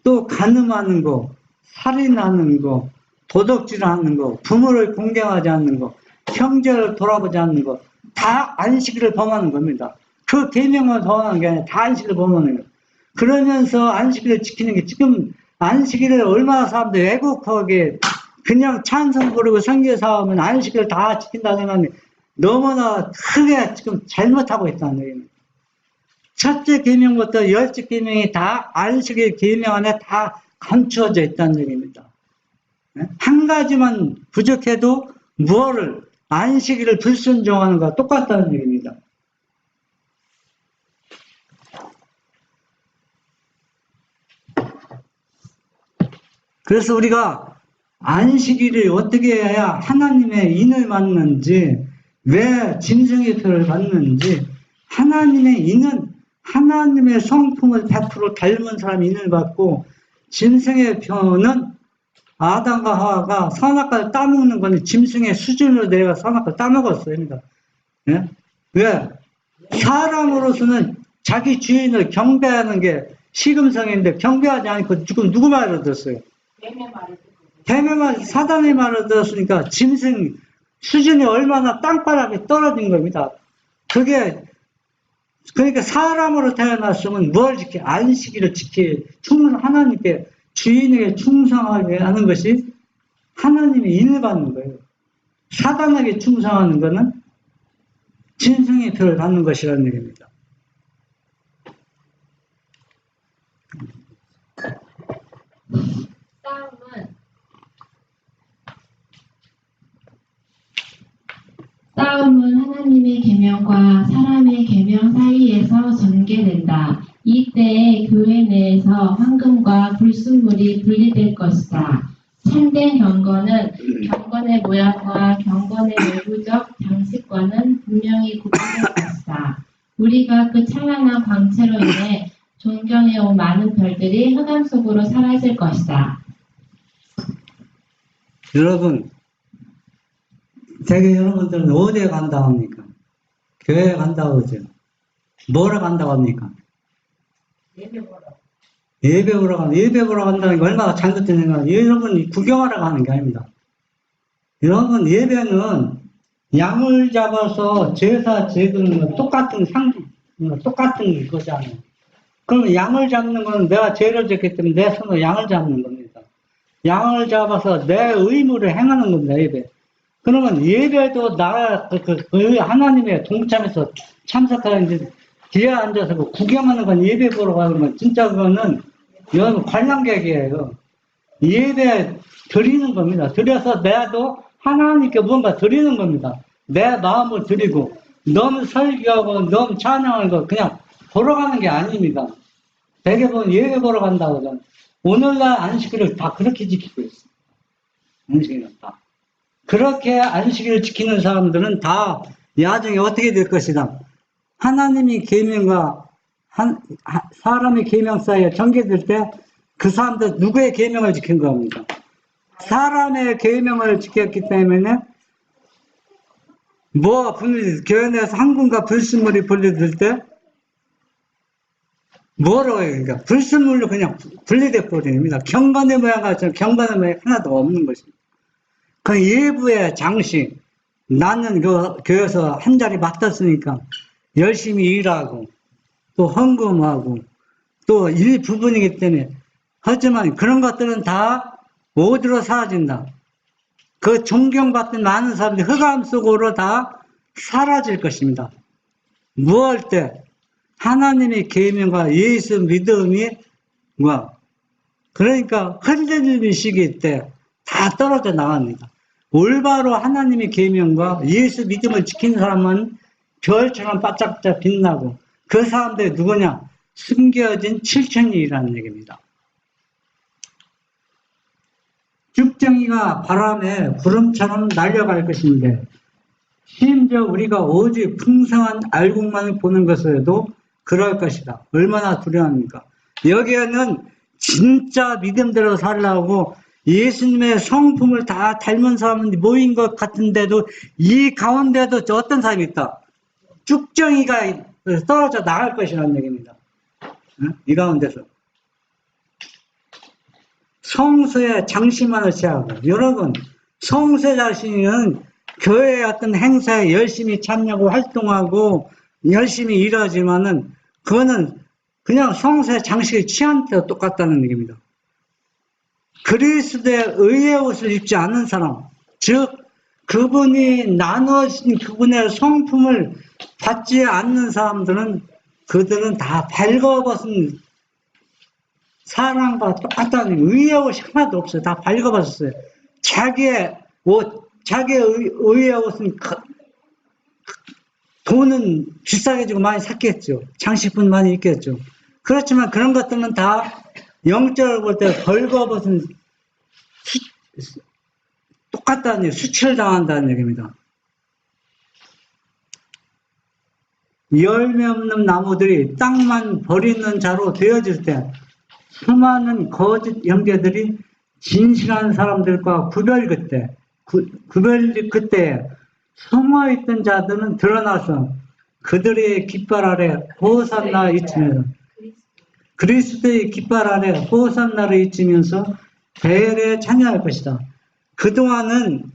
또 간음하는 거, 살인하는 거, 도둑질하는 거, 부모를 공경하지 않는 거, 형제를 돌아보지 않는 거, 다 안식일을 범하는 겁니다. 그 계명을 범하는 게 아니라 다 안식일을 범하는 거예요. 그러면서 안식일을 지키는 게 지금 안식일을 얼마나 사람들이 애국하게 그냥 찬송 부르고 성경사 하면 안식일을 다 지킨다 생각하면 너무나 크게 지금 잘못하고 있다는 얘기입니다. 첫째 계명부터 10째 계명이 다 안식일 계명 안에 다 감추어져 있다는 얘기입니다. 한 가지만 부족해도 무엇을 안식일을 불순종하는 것과 똑같다는 얘기입니다. 그래서 우리가 안식일을 어떻게 해야 하나님의 인을 받는지, 왜 짐승의 표를 받는지, 하나님의 인은 하나님의 성품을 100% 닮은 사람이 인을 받고, 짐승의 표는 아담과 하와가 선악과를 따먹는 거는 짐승의 수준으로 내가 선악과를 따먹었어요. 예? 왜? 사람으로서는 자기 주인을 경배하는 게 시금성인데 경배하지 않고 지금 누구 말을 들었어요? 뱀의 말, 사단의 말을 들었으니까 짐승 수준이 얼마나 땅바닥에 떨어진 겁니다. 그러니까 사람으로 태어났으면 뭘 지켜? 안식일을 하나님께, 주인에게 충성하게 하는 것이 하나님의 인을 받는 거예요. 사단에게 충성하는 것은 짐승의 표를 받는 것이라는 얘기입니다. 싸움은 하나님의 계명과 사람의 계명 사이에서 전개된다. 이때에 교회 내에서 황금과 불순물이 분리될 것이다. 참된 경건의 모양과 경건의 외부적 장식과는 분명히 구분될 것이다. 우리가 그 찬란한 광채로 인해 존경해온 많은 별들이 흑암 속으로 사라질 것이다. 여러분, 대개 여러분들은 어디에 간다고 합니까? 교회에 간다고 하죠. 뭐를 간다고 합니까? 예배 보러 간다는 게 얼마나 잘못된 생각이에요. 여러분, 구경하러 가는 게 아닙니다. 여러분, 예배는 양을 잡아서 제사 제도는 거 똑같은 똑같은 거잖아요. 그러면 양을 잡는 건 내가 죄를 졌기 때문에 내 손으로 양을 잡는 겁니다. 양을 잡아서 내 의무를 행하는 겁니다, 예배. 그러면 예배도 하나님의 동참에서 참석하는데 뒤에 앉아서 구경하는 건 예배 보러 가는 건 진짜 그거는 여러분 관람객이에요. 예배 드리는 겁니다. 드려서 내도 하나님께 뭔가 드리는 겁니다. 내 마음을 드리고 너무 설교하고 너무 찬양하는 거 그냥 보러 가는 게 아닙니다. 대개 보면 예배 보러 간다고 하잖아요. 오늘날 안식일을 다 그렇게 지키고 있어요. 안식일은 다. 그렇게 안식일을 지키는 사람들은 다 나중에 어떻게 될 것이다. 하나님이 계명과 사람의 계명 사이에 전개될 때 그 사람들 누구의 계명을 지킨 겁니까? 사람의 계명을 지켰기 때문에 교회 내에서 황금과 불순물이 분리될 때 뭐라고 해요? 그러니까 불순물로 그냥 분리돼 버립니다. 경건의 모양과 경건의 모양이 하나도 없는 것입니다. 그 예부의 장식, 나는 그 교회에서 한 자리 맡았으니까 열심히 일하고 또 헌금하고 또 일부분이기 때문에 하지만 그런 것들은 다 어디로 사라진다. 그 존경받던 많은 사람들이 흑암 속으로 다 사라질 것입니다. 무엇 때? 하나님의 계명과 예수 믿음이 그러니까 흔들리는 시기 때 다 떨어져 나갑니다. 올바로 하나님의 계명과 예수 믿음을 지키는 사람은 별처럼 반짝반짝 빛나고 그 사람들이 누구냐? 숨겨진 7천이라는 얘기입니다. 죽정이가 바람에 구름처럼 날려갈 것인데 심지어 우리가 오직 풍성한 알곡만을 보는 것에도 그럴 것이다. 얼마나 두려워합니까? 여기에는 진짜 믿음대로 살라고 예수님의 성품을 다 닮은 사람이 모인 것 같은데도 이 가운데도 어떤 사람이 있다. 죽정이가 떨어져 나갈 것이라는 얘기입니다. 이 가운데서. 성수의 장심만을 취하고 여러분 성수 자신은 교회의 어떤 행사에 열심히 참여하고 활동하고 열심히 일하지만은 그거는 그냥 성수의 장식을 취한 때와 똑같다는 얘기입니다. 그리스도의 의의 옷을 입지 않는 사람, 즉 그분이 나누어진 그분의 성품을 받지 않는 사람들은 그들은 다 발거벗은 사람과 똑같다는 의의 옷이 하나도 없어요. 다 발거벗었어요. 자기의 옷, 자기의 의의 옷은 돈은 비싸게 주고 많이 샀겠죠. 장식품 많이 입겠죠. 그렇지만 그런 것들은 다 영적으로 볼 때 벌거벗은 똑같다는 얘기, 수출당한다는 얘기입니다. 열매 없는 나무들이 땅만 버리는 자로 되어질 때 수많은 거짓 형제들이 진실한 사람들과 구별 그때에 숨어있던 자들은 드러나서 그들의 깃발 아래 호산나 잊으면서 그리스도의 깃발 아래 호산나를 잊으면서 대열에 참여할 것이다. 그동안은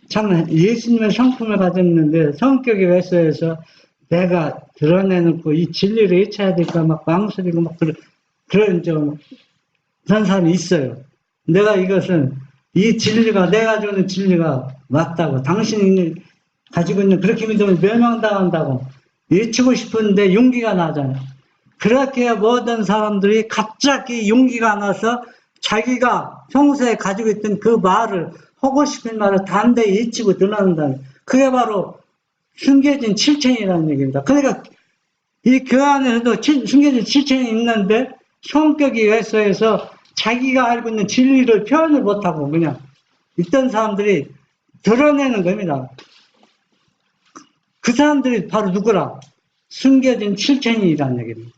참 예수님의 성품을 가졌는데 성격에 외소해서 내가 드러내놓고 이 진리를 잊혀야 될까 막 망설이고 막 그런 사람이 있어요. 내가 이것은 이 진리가 내가 주는 진리가 맞다고 당신이 가지고 있는 그렇게 믿으면 멸망당한다고 외치고 싶은데 용기가 나잖아요. 그렇게 모든 사람들이 갑자기 용기가 나서 자기가 평소에 가지고 있던 그 말을 하고 싶은 말을 담대히 외치고 드러난다는 그게 바로 숨겨진 칠천이라는 얘기입니다. 그러니까 이 교회 안에서도 숨겨진 칠천이 있는데 성격이 외소해서 자기가 알고 있는 진리를 표현을 못하고 그냥 있던 사람들이 드러내는 겁니다. 그 사람들이 바로 누구라? 숨겨진 칠천이라는 얘기입니다.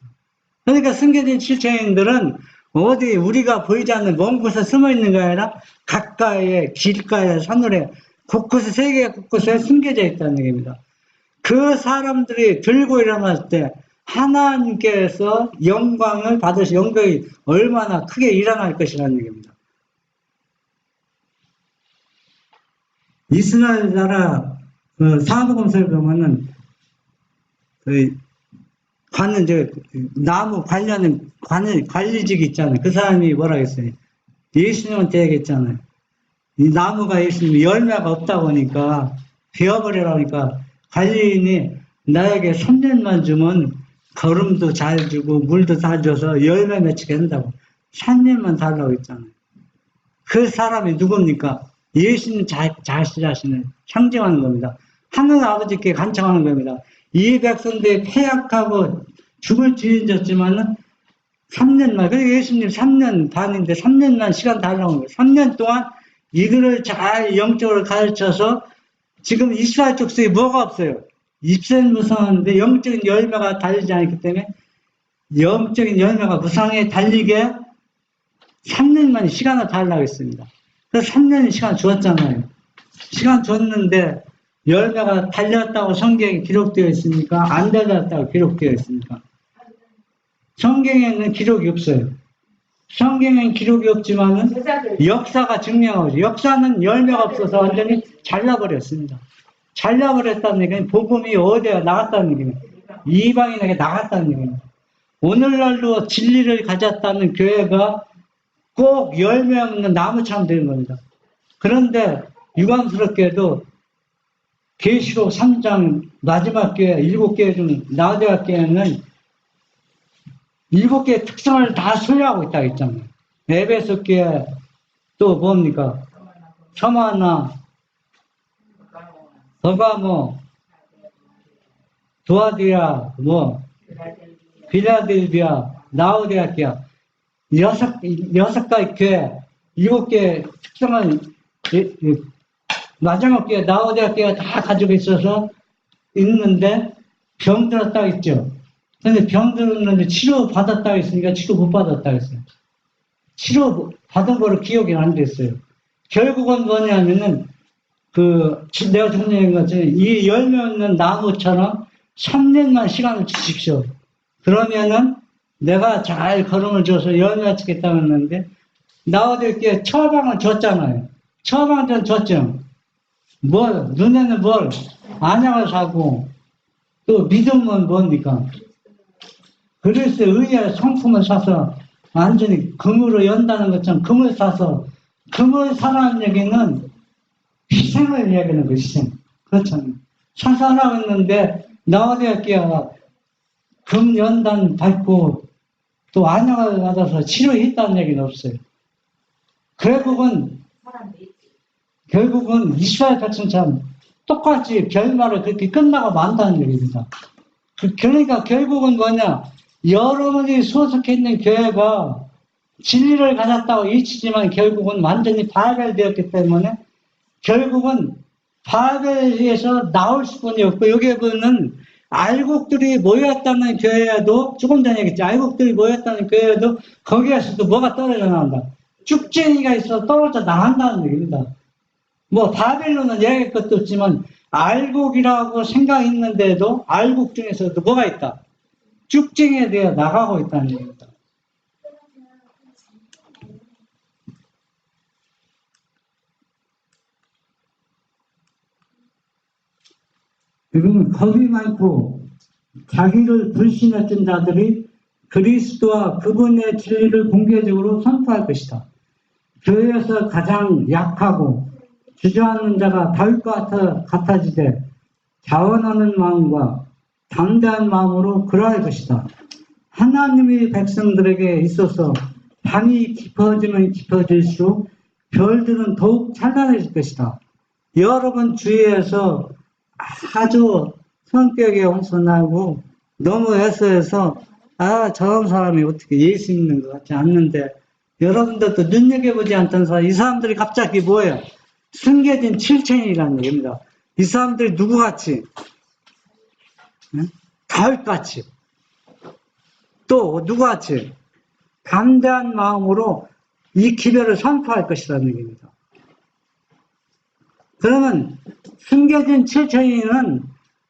그러니까 숨겨진 칠천인들은 어디 우리가 보이지 않는 먼 곳에 숨어 있는 게 아니라 가까이에 길가에 산울에 곳곳에 세계 곳곳에 숨겨져 있다는 얘기입니다. 그 사람들이 들고 일어날 때 하나님께서 영광을 받으시 영광이 얼마나 크게 일어날 것이라는 얘기입니다. 이스라엘 나라 사도금서에 보면은 나무 관리하는 관리직이 있잖아요. 그 사람이 뭐라 했어요? 예수님한테 얘기했잖아요. 이 나무가 예수님 열매가 없다고 하니까 베어버리라니까 관리인이 나에게 3년만 주면 거름도 잘 주고 물도 잘 줘서 열매 맺히게 한다고 3년만 달라고 했잖아요. 그 사람이 누굽니까? 예수님 자신을 상징하는 겁니다. 하늘 아버지께 간청하는 겁니다. 이 백성들이 패약하고 죽을 죄인졌지만은 3년만, 그리고 예수님 3년 반인데 3년만 시간 달라고 하는 거예요. 3년 동안 이들을 잘 영적으로 가르쳐서 지금 이스라엘 족속에 뭐가 없어요. 입새는 무성한데 영적인 열매가 달리지 않기 때문에 영적인 열매가 무성하게 달리게 3년만 시간을 달라고 했습니다. 그래서 3년의 시간 주었잖아요. 시간 줬는데 열매가 달렸다고 성경에 기록되어 있습니까? 안 달렸다고 기록되어 있습니까? 성경에는 기록이 없어요. 성경에는 기록이 없지만은 역사가 증명하죠. 역사는 열매가 없어서 완전히 잘라버렸습니다. 잘라버렸다는 얘기는 복음이 어디에 나갔다는 얘기입니다. 이방인에게 나갔다는 얘기입니다. 오늘날도 진리를 가졌다는 교회가 꼭 열매 없는 나무처럼 되는 겁니다. 그런데 유감스럽게도 계시록 3장 마지막 교회 7교회 중 나우디아 교회는 7개의 특성을 다 소유하고 있다고 했잖아요. 에베소 교회 또 뭡니까? 서마나 버가모 도아디아 빌라델비아 나우디아 교회 여섯 가지 교회 7개의 특성을 마지막 교회 나우디아 교회가 다 가지고 있어서 있는데 병들었다고 했죠. 근데 병들었는데 치료 받았다고 했으니까 치료 못 받았다고 했어요. 치료 받은 거로 기억이 안 됐어요. 결국은 뭐냐면은 내가 전에 것처럼 이 열매 없는 나무처럼 3년만 시간을 주십시오. 그러면은 내가 잘 걸음을 줘서 열매 치겠다고 했는데 나우디아께 처방을 줬잖아요. 처방전 줬죠. 눈에는 뭘 안약을 사고 또 믿음은 뭡니까? 그리스도의 의의 성품을 사서 완전히 금으로 연다는 것처럼 금을 사서 금을 사라는 얘기는 희생을 얘기하는 거예요. 희생. 그렇잖아요. 사사라고 했는데 나우디아 교회가 금 연단 받고 또 안약을 받아서 치료했다는 얘기는 없어요. 결국은 결국은 이스라엘 백성처럼 똑같이 결말을 그렇게 끝나고 만다는 얘기입니다. 그러니까 결국은 뭐냐, 여러분이 소속해 있는 교회가 진리를 가졌다고 일치지만 결국은 완전히 파멸되었기 때문에 결국은 파멸에서 나올 수뿐이 없고, 여기에 보면 알곡들이 모였다는 교회에도, 조금 전에 얘기했지, 알곡들이 모였다는 교회에도 거기에서도 뭐가 떨어져 나온다. 쭉쟁이가 있어 떨어져 나간다는 얘기입니다. 뭐 바벨론은 얘기할 것도 없지만 알곡이라고 생각했는데도 알곡 중에서도 뭐가 있다. 쭉쟁이에 대해 나가고 있다는 얘기입니다. 지금 겁이 많고 자기를 불신했던 자들이 그리스도와 그분의 진리를 공개적으로 선포할 것이다. 교회에서 가장 약하고 주저하는 자가 다윗과 같아지되 자원하는 마음과 담대한 마음으로 그러할 것이다. 하나님의 백성들에게 있어서 밤이 깊어지면 깊어질수록 별들은 더욱 찬란해질 것이다. 여러분 주위에서 아주 성격이 온순하고 너무 애써해서 저런 사람이 어떻게 예수 믿는 것 같지 않는데, 여러분들도 눈여겨보지 않던 사람, 이 사람들이 갑자기 뭐예요? 숨겨진 칠천이라는 얘기입니다. 이 사람들이 누구같이? 다윗같이. 또 누구같이? 담대한 마음으로 이 기별을 선포할 것이라는 얘기입니다. 그러면 숨겨진 칠천이는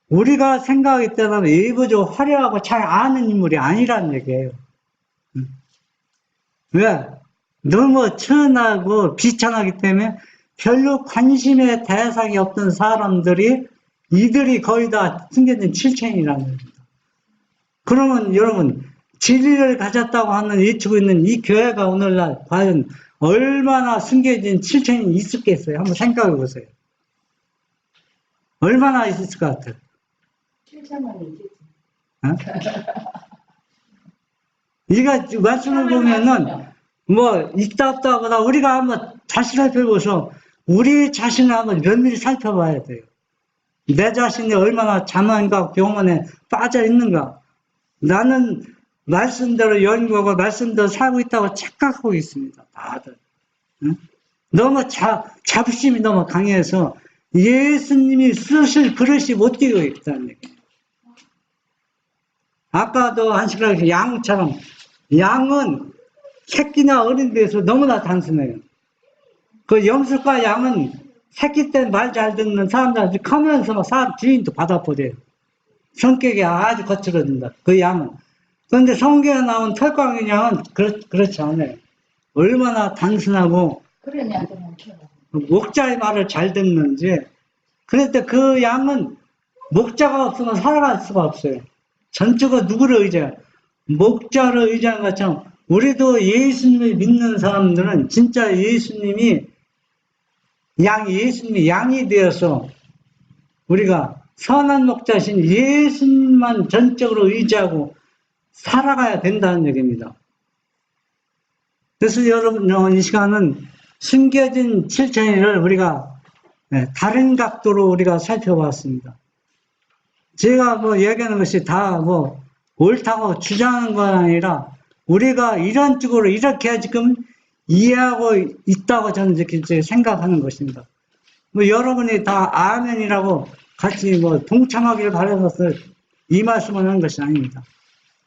우리가 생각하기 때문에 일부적으로 화려하고 잘 아는 인물이 아니라는 얘기예요. 왜? 너무 천하고 비천하기 때문에 별로 관심의 대상이 없던 사람들이 이들이 거의 다 숨겨진 칠천이라는 겁니다. 그러면 여러분, 진리를 가졌다고 하는 외치고 있는 이 교회가 오늘날 과연 얼마나 숨겨진 칠천이 있었겠어요? 한번 생각해 보세요. 얼마나 있을 것 같아요? 7천만 있겠지. 이가 말씀을 보면은 뭐 있다 없다 보다 우리가 한번 다시 살펴보서 우리 자신을 한번 면밀히 살펴봐야 돼요. 내 자신이 얼마나 자만과 교만에 빠져 있는가. 나는 말씀대로 연구하고 말씀대로 살고 있다고 착각하고 있습니다. 다들. 너무 자부심이 너무 강해서 예수님이 쓰실 그릇이 못 되고 있다는 얘기예요. 아까도 한 시간에 양처럼, 양은 새끼나 어린 데서 너무나 단순해요. 그 염소과 양은 새끼 때 말 잘 듣는 사람들 커면서 막 사람 주인도 받아버려요. 성격이 아주 거칠어진다. 그 양은. 그런데 성경에 나온 털광인 양은 그렇지 않아요. 얼마나 단순하고 목자의 말을 잘 듣는지. 그런데 그 양은 목자가 없으면 살아갈 수가 없어요. 전적으로 누구를 의지해요? 목자를 의지하는 것처럼 우리도 예수님을 믿는 사람들은 진짜 예수님이 양이 되어서 우리가 선한 목자신 예수님만 전적으로 의지하고 살아가야 된다는 얘기입니다. 그래서 여러분, 이 시간은 숨겨진 칠천이를 우리가 다른 각도로 우리가 살펴봤습니다. 제가 뭐 얘기하는 것이 다 뭐 옳다고 주장하는 건 아니라 우리가 이런 쪽으로 이렇게 지금 이해하고 있다고 저는 이렇게 생각하는 것입니다. 뭐 여러분이 다 아멘이라고 같이 뭐 동참하기를 바라서 이 말씀을 하는 것이 아닙니다.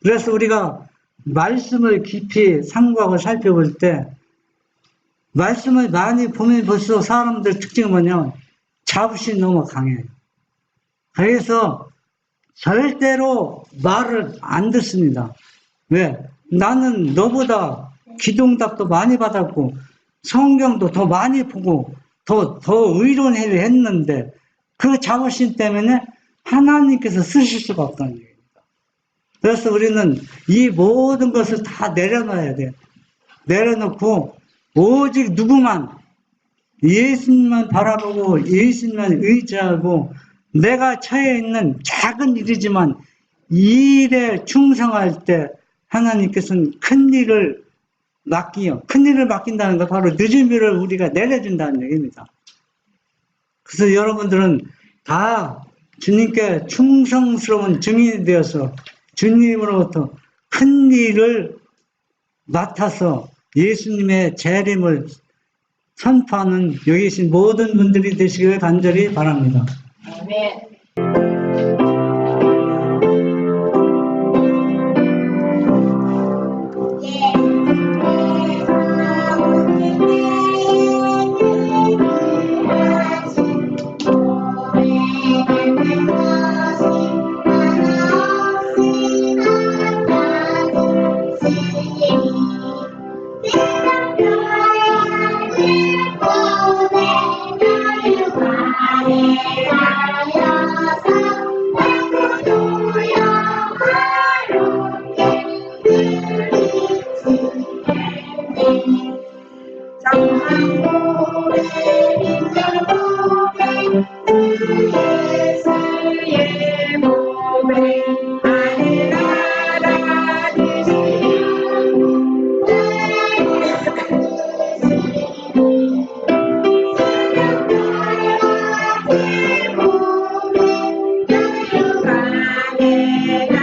그래서 우리가 말씀을 깊이 상고하고 살펴볼 때 말씀을 많이 보면 볼수록 사람들 특징은 뭐냐면 자부심이 너무 강해요. 그래서 절대로 말을 안 듣습니다. 왜? 나는 너보다 기도응답도 많이 받았고 성경도 더 많이 보고 더 의론회를 했는데 그 자부심 때문에 하나님께서 쓰실 수가 없다는 얘기입니다. 그래서 우리는 이 모든 것을 다 내려놔야 돼요. 내려놓고 오직 누구만 예수님만 바라보고 예수님만 의지하고 내가 처해 있는 작은 일이지만 이 일에 충성할 때 하나님께서는 큰 일을 맡긴다는 것 바로 늦은 일을 우리가 내려준다는 얘기입니다. 그래서 여러분들은 다 주님께 충성스러운 증인이 되어서 주님으로부터 큰 일을 맡아서 예수님의 재림을 선포하는 여기 계신 모든 분들이 되시길 간절히 바랍니다. 아멘. 내